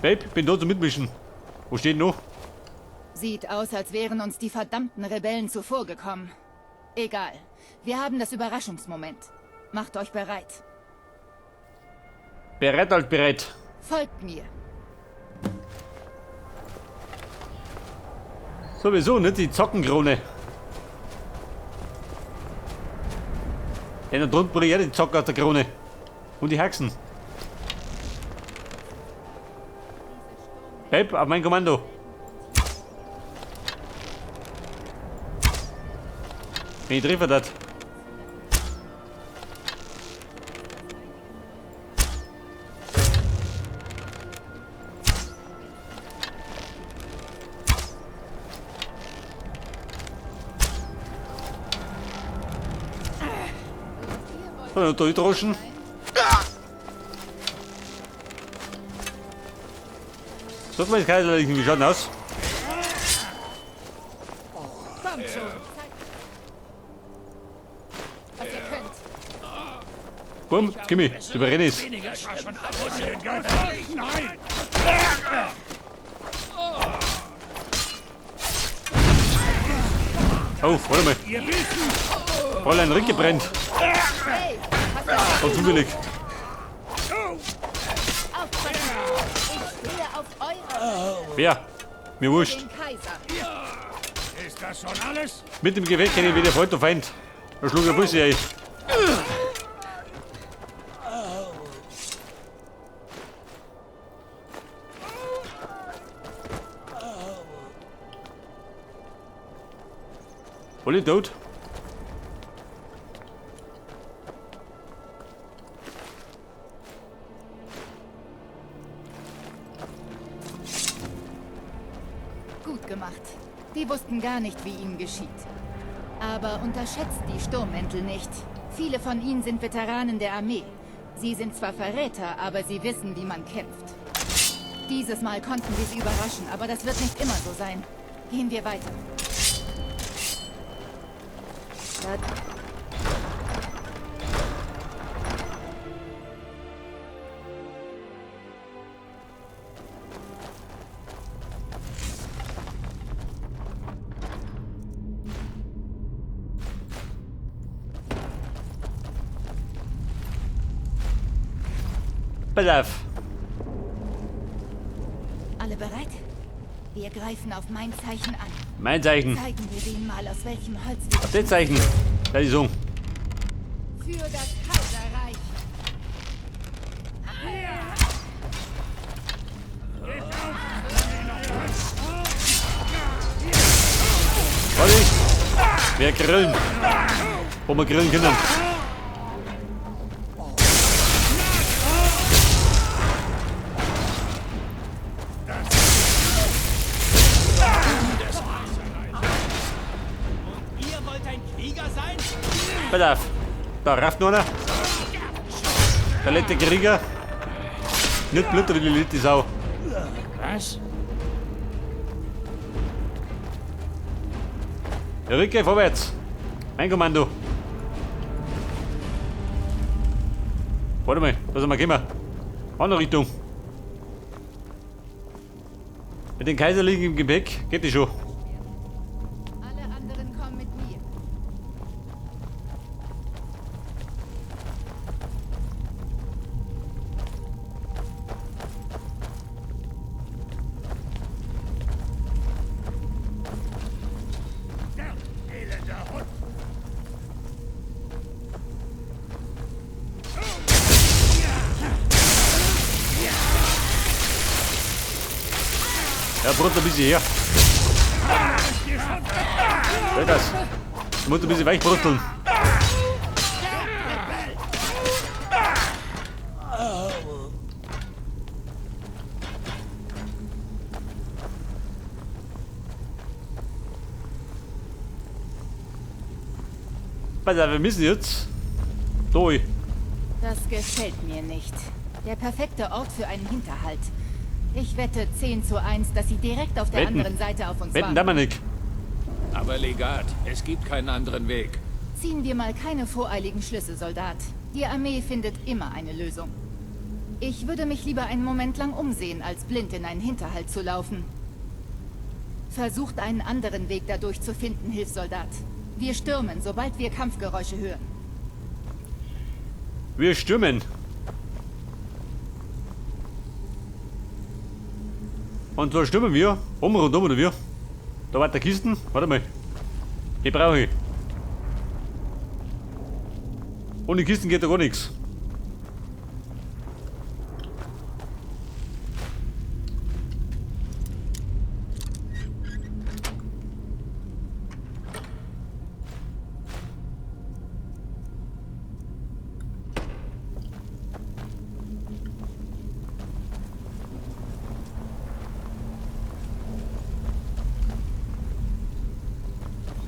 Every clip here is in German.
Babe, bin da zum Mitmischen. Wo steht noch? Sieht aus, als wären uns die verdammten Rebellen zuvorgekommen. Egal. Wir haben das Überraschungsmoment. Macht euch bereit. Bereit als bereit. Folgt mir. Sowieso, nicht die Zockenkrone. Ja, da drunten bringe ich auch die Zocken aus der Krone. Und die Haxen. Babe, auf mein Kommando. Wenn ich treffe das. Da durchdroschen. Sag mal, Kaiserlichen, wie schaut denn aus? Kommt schon. Was ihr könnt. Bumm, Kimi, überrenne es. Oh, warte mal. Fräulein Ricke brennt. Hey, hast du Oh, zufällig. aufpassen? Ich stehe auf eure Wer? Mir wurscht. den Kaiser. Ist das schon alles? Mit dem Gewehr kenne ich weder Freund noch Feind. Da schlug er Busse ein. Alle tot? Gut gemacht. Die wussten gar nicht, wie ihnen geschieht. Aber unterschätzt die Sturmmäntel nicht. Viele von ihnen sind Veteranen der Armee. Sie sind zwar Verräter, aber sie wissen, wie man kämpft. Dieses Mal konnten wir sie überraschen, aber das wird nicht immer so sein. Gehen wir weiter. Pass auf. Alle bereit? Wir greifen auf mein Zeichen an. Mein Zeichen. Zeigen wir denen mal, aus welchem Holz wir Auf das Zeichen. Da ist so. für das Kaiserreich. Warte. Wer grillen? Wo wir grillen können. Ihr wollt ein Krieger sein? Pass auf. Da rafft noch einer. Der letzte Krieger. Nicht blutter wie die letzte Sau. Was? Rücke vorwärts. Mein Kommando. Warte mal, da sind wir gekommen. Andere Richtung. Mit den Kaiserlichen im Gepäck geht die schon. Alle anderen kommen mit mir. Der elende Hund! Ja, brut ein bisschen her. Hör das. Du musst ein bisschen weich brutteln. Pass auf, wir müssen jetzt. Durch. Das gefällt mir nicht. Der perfekte Ort für einen Hinterhalt. Ich wette 10:1, dass sie direkt auf der Wetten. anderen Seite auf uns Wetten, warten. Dominik. Aber Legat, es gibt keinen anderen Weg. Ziehen wir mal keine voreiligen Schlüsse, Soldat. Die Armee findet immer eine Lösung. Ich würde mich lieber einen Moment lang umsehen, als blind in einen Hinterhalt zu laufen. Versucht einen anderen Weg dadurch zu finden, Hilfssoldat. Wir stürmen, sobald wir Kampfgeräusche hören. Wir stürmen. Und so stürmen wir. Rundum oder wir. Da war der Kisten. Warte mal. Die brauche ich. Ohne Kisten geht da gar nichts.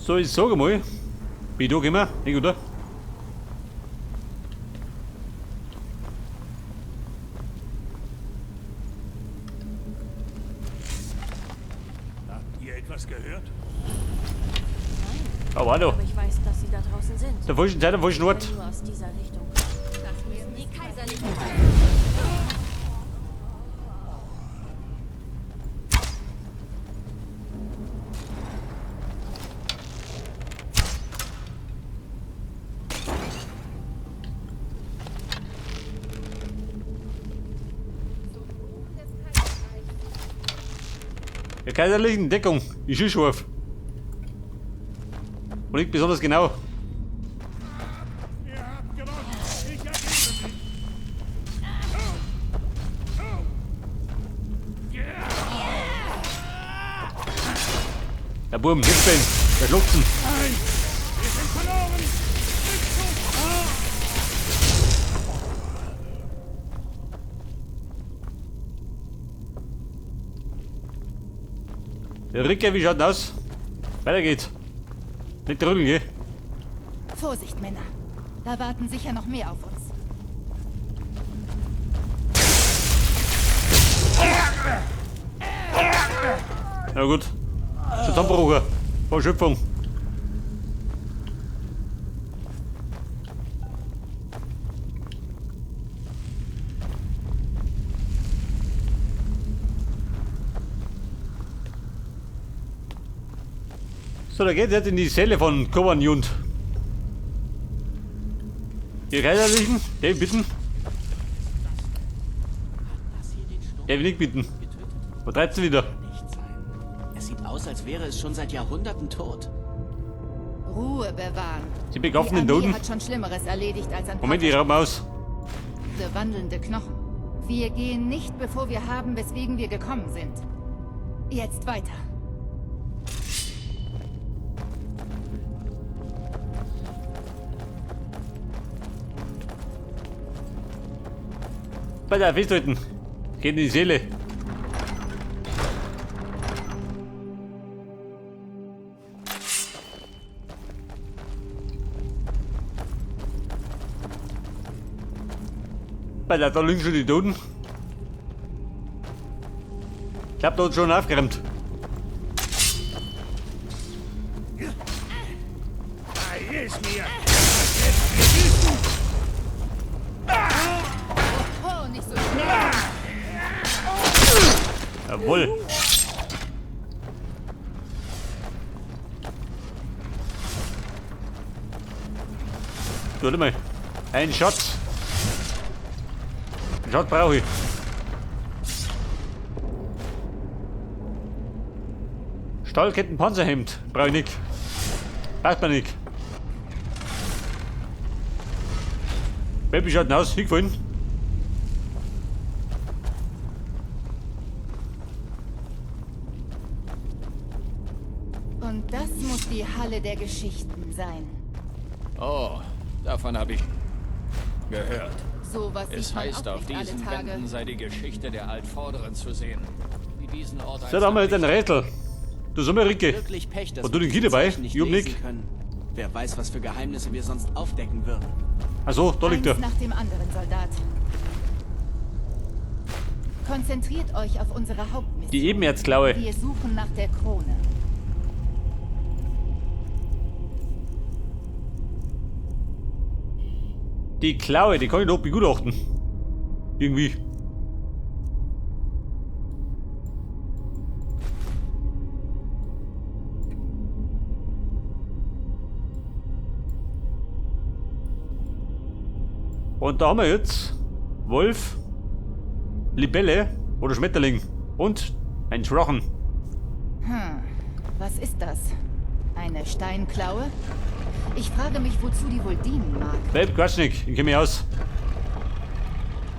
So, ich sage mal, wie da gehen wir, nicht oder? Habt ihr etwas gehört? Aber hallo, Aber ich weiß, dass sie da draußen sind. der falschen Zeit, der falschen Ort. Nur aus dieser Richtung. Die kaiserlichen. Der kaiserlichen Deckung, ich schieß scharf. Und nicht besonders genau. Ihr habt gewonnen. Ich ergebe mich. Der Burm, nicht stehen, der Schluchzen. Nein! Wir sind verloren! Der Ricker, wie schaut denn aus? Weiter geht's. Nicht drücken, gell? Vorsicht, Männer. Da warten sicher noch mehr auf uns. Na gut. Zusammenbrucher. Verschöpfung. So, da geht's jetzt in die Zelle von Kovan Jund. Ihr Kaiserlichen, darf ich bitten? Darf ich nicht bitten? Wo treibt's wieder? Nicht sein. Es sieht aus, als wäre es schon seit Jahrhunderten tot. Ruhe bewahren. Sie begreifen Die den Armee Toten. hat schon Schlimmeres erledigt als ein Moment, ich raub aus. Diese wandelnde Knochen. Wir gehen nicht, bevor wir haben, weswegen wir gekommen sind. Jetzt weiter. Bei der festhalten. Geht in die Seele. Bei der da links schon die Toten. Ich hab dort schon aufgeräumt. Da ist mir! Oh, nicht so schnell. Jawohl. Warte mal. Ein Shot. Einen Shot brauche ich. Stahlkettenpanzerhemd. Brauche ich nicht. Braucht man nicht. Baby schaut aus. Hingefallen. Und das muss die Halle der Geschichten sein. Oh, davon habe ich gehört. Sowas Es sieht man heißt, auch auf nicht alle diesen Tage. Wänden sei die Geschichte der Altvorderen zu sehen, die diesen Ort So, da haben wir jetzt ein Rätsel. Du sag mal, Ricke. Wirklich Pech, dass Und du wir den Key diese dabei? Zeichen nicht Ich hab lesen nicht. können. Wer weiß, was für Geheimnisse wir sonst aufdecken würden. Achso, da liegt er. Eins nach dem anderen, Soldat. Konzentriert euch auf unsere Hauptmission. Die Ebenerzklaue. Wir suchen nach der Krone. Die Klaue, die kann ich doch begutachten. Irgendwie. Und da haben wir jetzt Wolf, Libelle oder Schmetterling und ein Drachen. Was ist das? Eine Steinklaue? Ich frage mich, wozu die wohl dienen mag. Bleib Quatsch nicht, ich kenne mich aus.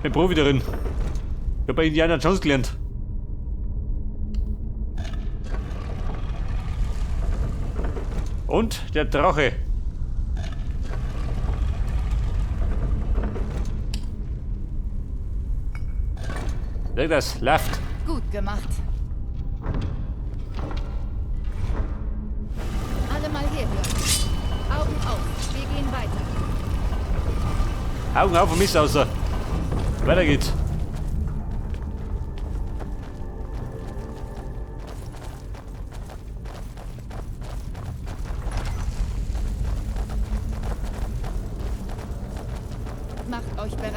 Bin Profi darin. Ich hab bei Indiana Jones gelernt. Und der Drache. Leg das, läuft. Gut gemacht. Alle mal herhören. Augen auf, wir gehen weiter. Augen auf und Mist außer. Weiter geht's. Macht euch bereit.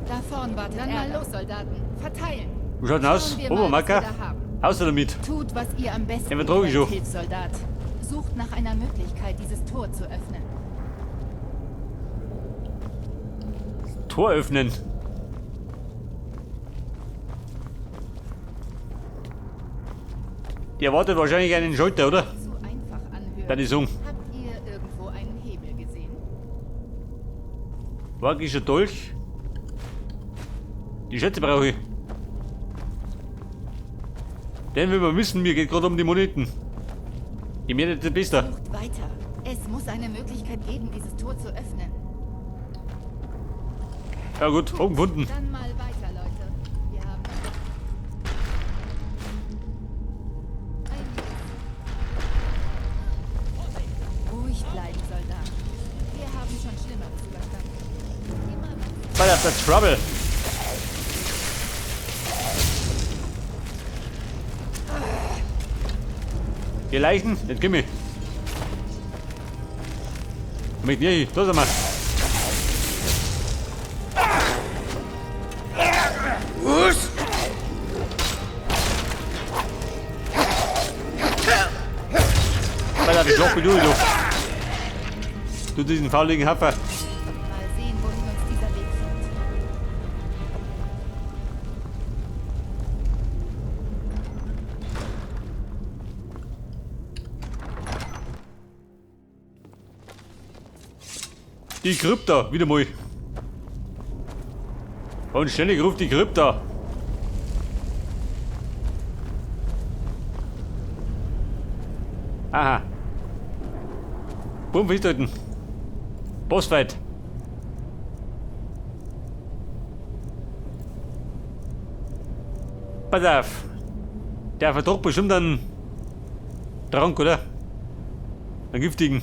Da vorn wartet dann mal los, Soldaten. Verteilen. Wie schaut denn aus? Schauen wir mal, Obermacker? was wir da haben. Außer damit. Tut, was ihr am besten Ja, wir drogen schon. Hilfssoldat. Sucht nach einer Möglichkeit, dieses Tor zu öffnen. Tor öffnen. Die erwartet wahrscheinlich einen Schalter, oder? Zu einfach anhören. Dann ist um. Habt ihr irgendwo einen Hebel gesehen? Magischer Dolch. Die Schätze brauche ich. Den will man wissen, mir geht gerade um die Moneten. Ich mir nicht der Beste. Sucht weiter. Es muss eine Möglichkeit geben, dieses Tor zu öffnen. Ja gut, oben gefunden. Dann mal weiter, Leute. Wir haben... Ruhig bleiben, Soldat. Wir haben schon Schlimmeres überstanden. Immer noch. Weil das ist Trouble. Die Leichen, jetzt gib mir. Mit mir, da sind wir. Alter, wie schlag mich durch, du diesen fauligen Haffer. Mal sehen, wohin uns dieser Weg führt. Die Krypta, wieder mal. Und ständig ruft die Krypta. Aha. Bumm, festhalten. Bossfight. Pass auf. Der verdruckt bestimmt einen Trank, oder? Einen giftigen.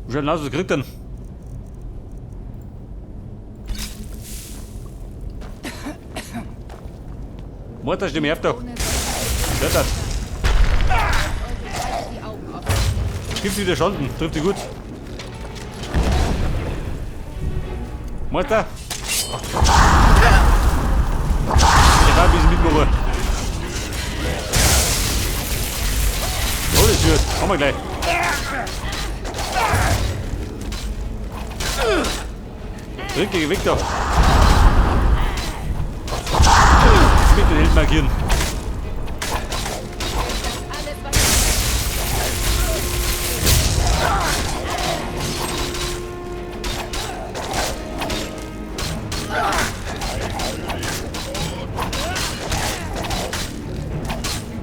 Wie schaut denn aus, was kriegt denn? Mutter, stimme ich auf da. Hört das. Die Augen offen. Gibt wieder Schanden, trifft sie gut. Mutter. Ich war ein bisschen mitmachen. Oh, das wird. Kommen wir gleich. Drücke, weg da. Mit den Held markieren. Alles, was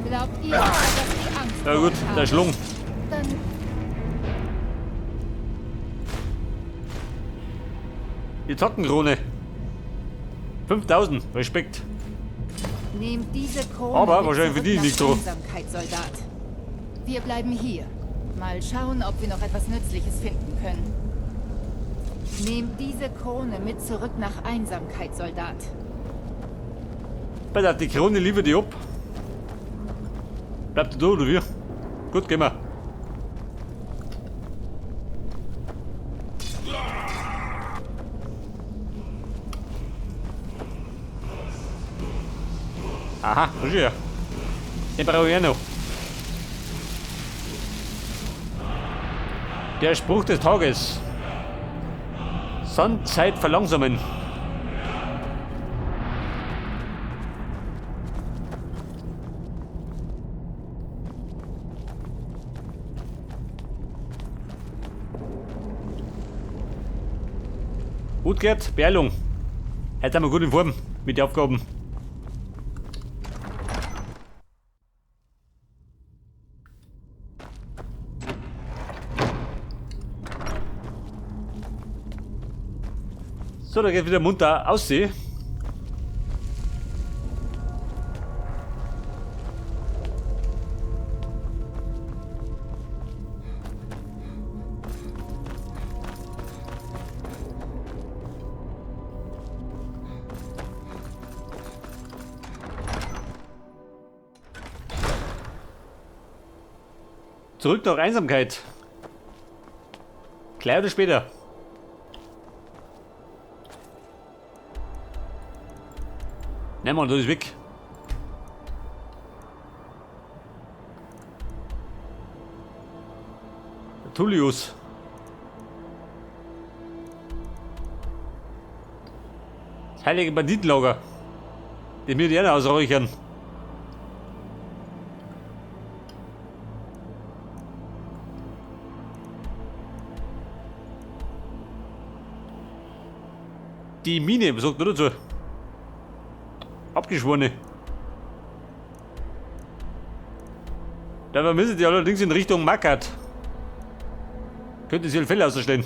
glaubt ihr, dass die Angst Ja gut, der Schlung. Dann Die Zockenkrone. 5000, Respekt. nehmt diese Krone Aber mit wahrscheinlich zurück verdienen nach nicht so. Einsamkeit, Soldat. Wir bleiben hier. Mal schauen, ob wir noch etwas Nützliches finden können. Nehmt diese Krone mit zurück nach Einsamkeit, Soldat. Bei der die Krone liefert die ab. Bleibt du da oder wir? Gut, gehen wir. Aha, schon ja. Den brauche ich auch noch. Der Spruch des Tages. Sandzeit verlangsamen. Gut geht, Beeilung. Heute sind wir gut in Form mit den Aufgaben. So, da geht wieder munter aussehen. Zurück nach Einsamkeit. Gleich oder später? Nein, Mann, das ist weg. Der Tullius. Das heilige Banditenlager. Den wir die Erde ausräuchern. Die Mine, was sagt man dazu? Abgeschworene. Da müssen die allerdings in Richtung Makat. Könnte sich ein Fell ausstellen.